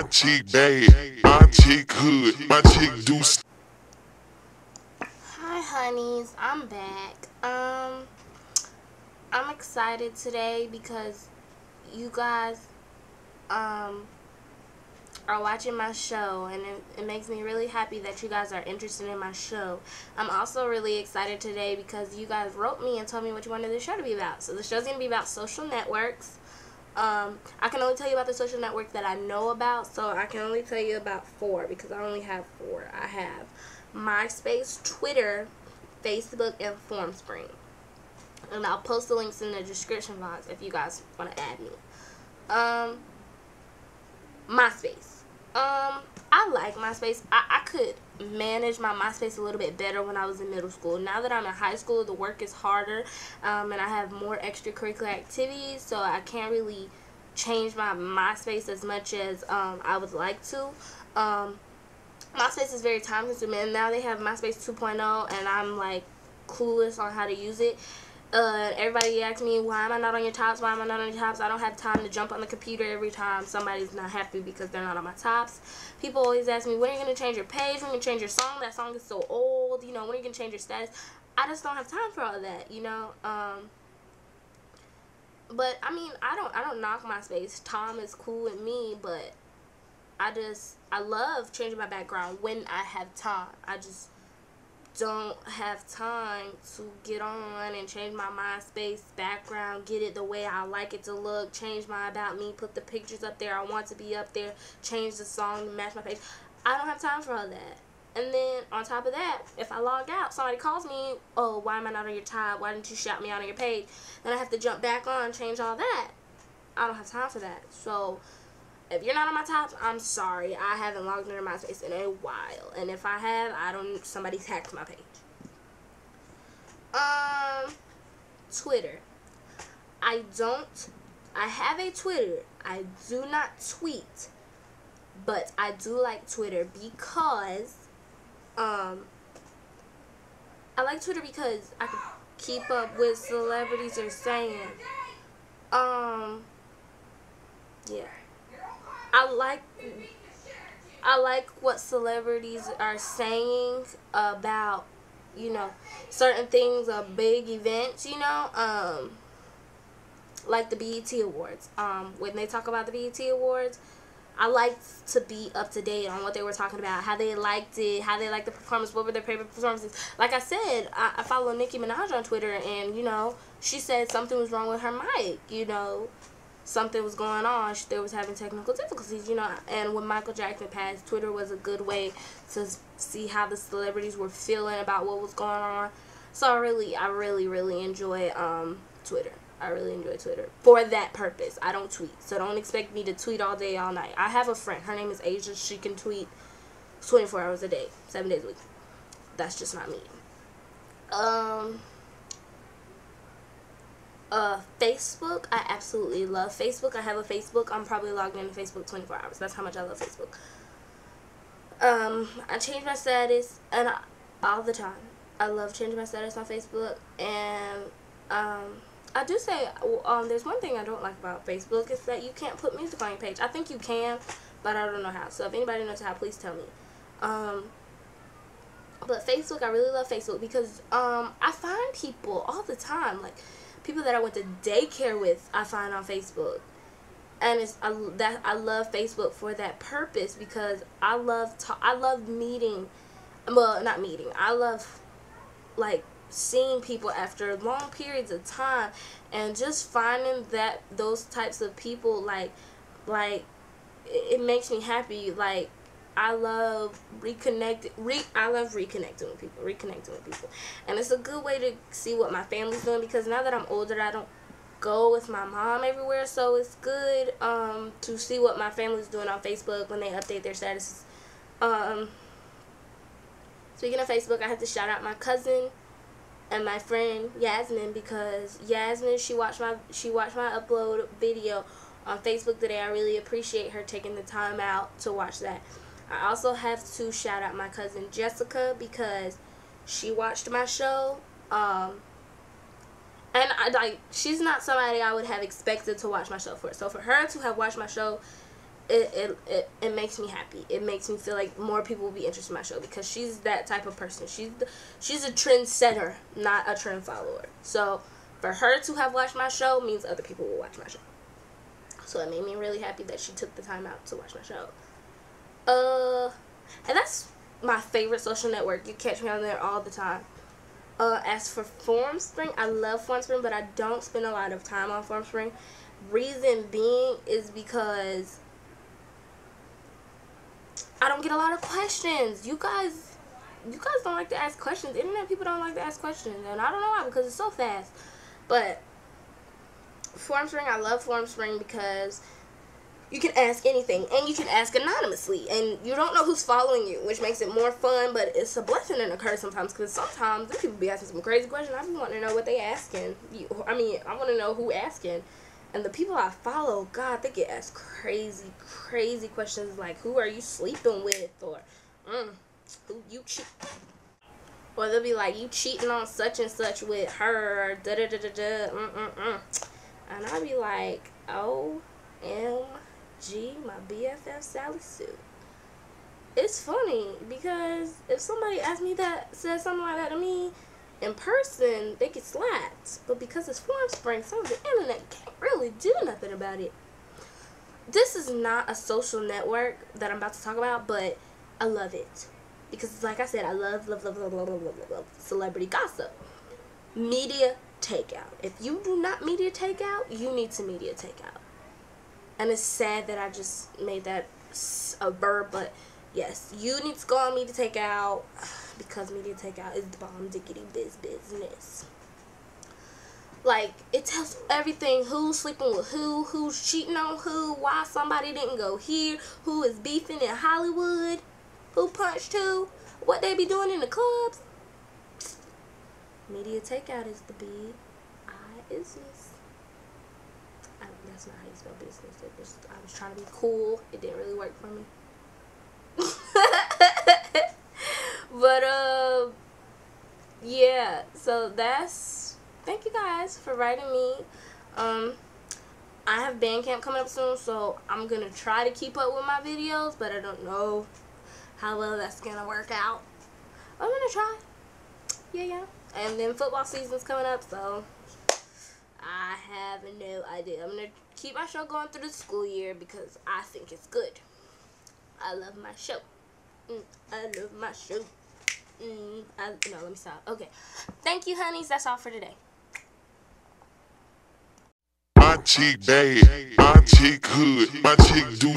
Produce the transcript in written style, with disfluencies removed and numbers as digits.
My chick bad, my chick hood, my chick do. Hi honeys, I'm back. I'm excited today because you guys are watching my show, and it makes me really happy that you guys are interested in my show. I'm also really excited today because you guys wrote me and told me what you wanted the show to be about. So the show's going to be about social networks. I can only tell you about the social networks that I know about, so I can only tell you about 4 because I only have 4. I have MySpace, Twitter, Facebook, and FormSpring. And I'll post the links in the description box if you guys want to add me. MySpace. I like MySpace. I could manage my MySpace a little bit better when I was in middle school. Now that I'm in high school, the work is harder, and I have more extracurricular activities, so I can't really change my MySpace as much as I would like to. MySpace is very time consuming, and now they have MySpace 2.0, and I'm like clueless on how to use it. Everybody asks me, why am I not on your tops? Why am I not on your tops? I don't have time to jump on the computer every time somebody's not happy because they're not on my tops. People always ask me, when are you going to change your page? When are you going to change your song? That song is so old. You know, when are you going to change your status? I just don't have time for all that, you know. But I mean, I don't knock MySpace. Tom is cool with me, but I love changing my background when I have time. I just don't have time to get on and change my MySpace background, get it the way I like it to look, change my about me, put the pictures up there I want to be up there, change the song to match my page. I don't have time for all that. And then on top of that, if I log out, somebody calls me, oh, why am I not on your tab? Why didn't you shout me out on your page? Then I have to jump back on, change all that. I don't have time for that. So if you're not on my tops, I'm sorry. I haven't logged into MySpace in a while. And if I have, somebody's hacked my page. Twitter. I have a Twitter. I do not tweet. But I do like Twitter because, I like Twitter because I can keep up with celebrities are saying. Yeah. I like what celebrities are saying about, you know, certain things or big events, you know, like the BET Awards. When they talk about the BET Awards, I like to be up to date on what they were talking about, how they liked it, how they liked the performance, what were their favorite performances. Like I said, I follow Nicki Minaj on Twitter, and, you know, she said something was wrong with her mic, you know. Something was going on. They was having technical difficulties, you know. And when Michael Jackson passed, Twitter was a good way to see how the celebrities were feeling about what was going on. So I really enjoy Twitter. I really enjoy Twitter for that purpose. I don't tweet, so don't expect me to tweet all day, all night. I have a friend. Her name is Asia. She can tweet 24 hours a day, 7 days a week. That's just not me. Facebook, I absolutely love Facebook. I have a Facebook. I'm probably logged into Facebook 24 hours. That's how much I love Facebook. I change my status all the time. I love changing my status on Facebook. And I do say there's one thing I don't like about Facebook is that you can't put music on your page. I think you can, but I don't know how. So if anybody knows how, please tell me. But Facebook, I really love Facebook because I find people all the time, like people that I went to daycare with, I find on Facebook. And I love Facebook for that purpose because I love meeting, well, not meeting, I love like seeing people after long periods of time, and just finding that those types of people, like it makes me happy. Like I love reconnecting with people, and it's a good way to see what my family's doing, because now that I'm older, I don't go with my mom everywhere, so it's good to see what my family's doing on Facebook when they update their statuses. Speaking of Facebook, I have to shout out my cousin and my friend Yasmin, because Yasmin, she watched my upload video on Facebook today. I really appreciate her taking the time out to watch that. I also have to shout out my cousin Jessica, because she watched my show. And she's not somebody I would have expected to watch my show for. So for her to have watched my show it makes me happy. It makes me feel like more people will be interested in my show because she's that type of person. She's a trendsetter, not a trend follower. So for her to have watched my show means other people will watch my show. So it made me really happy that she took the time out to watch my show. And that's my favorite social network. You catch me on there all the time. As for Formspring, I love Formspring, but I don't spend a lot of time on Formspring. Reason being is because I don't get a lot of questions. You guys don't like to ask questions. Internet people don't like to ask questions, and I don't know why, because it's so fast. But Formspring, I love Formspring because you can ask anything, and you can ask anonymously, and you don't know who's following you, which makes it more fun, but it's a blessing and a curse sometimes, because sometimes the people be asking some crazy questions. I be wanting to know what they asking. I want to know who asking. And the people I follow, God, they get asked crazy, crazy questions like, who are you sleeping with? Or, who you cheat? Or they'll be like, you cheating on such and such with her, or da-da-da-da-da, And I'll be like, OMG, my BFF Sally Sue. It's funny, because if somebody says something like that to me, in person, they get slapped. But because it's Formspring, some of the internet can't really do nothing about it. This is not a social network that I'm about to talk about, but I love it. Because, like I said, I love celebrity gossip. Media takeout. If you do not media takeout, you need to media takeout. And it's sad that I just made that a verb, but yes, you need to go on media takeout. Because media takeout is the bomb diggity business. Like, it tells everything: who's sleeping with who's cheating on who, why somebody didn't go here, who is beefing in Hollywood, who punched who, what they be doing in the clubs. Media takeout is the business. That's not how you spell business. I was trying to be cool. It didn't really work for me. But yeah, so thank you guys for writing me. I have Bandcamp coming up soon, so I'm gonna try to keep up with my videos, but I don't know how well that's gonna work out. I'm gonna try. Yeah. And then football season's coming up, so I have no idea. I'm gonna keep my show going through the school year because I think it's good. I love my show. I love my show. No, let me stop. Okay. Thank you, honeys. That's all for today. My chick bad, my chick hood, my chick do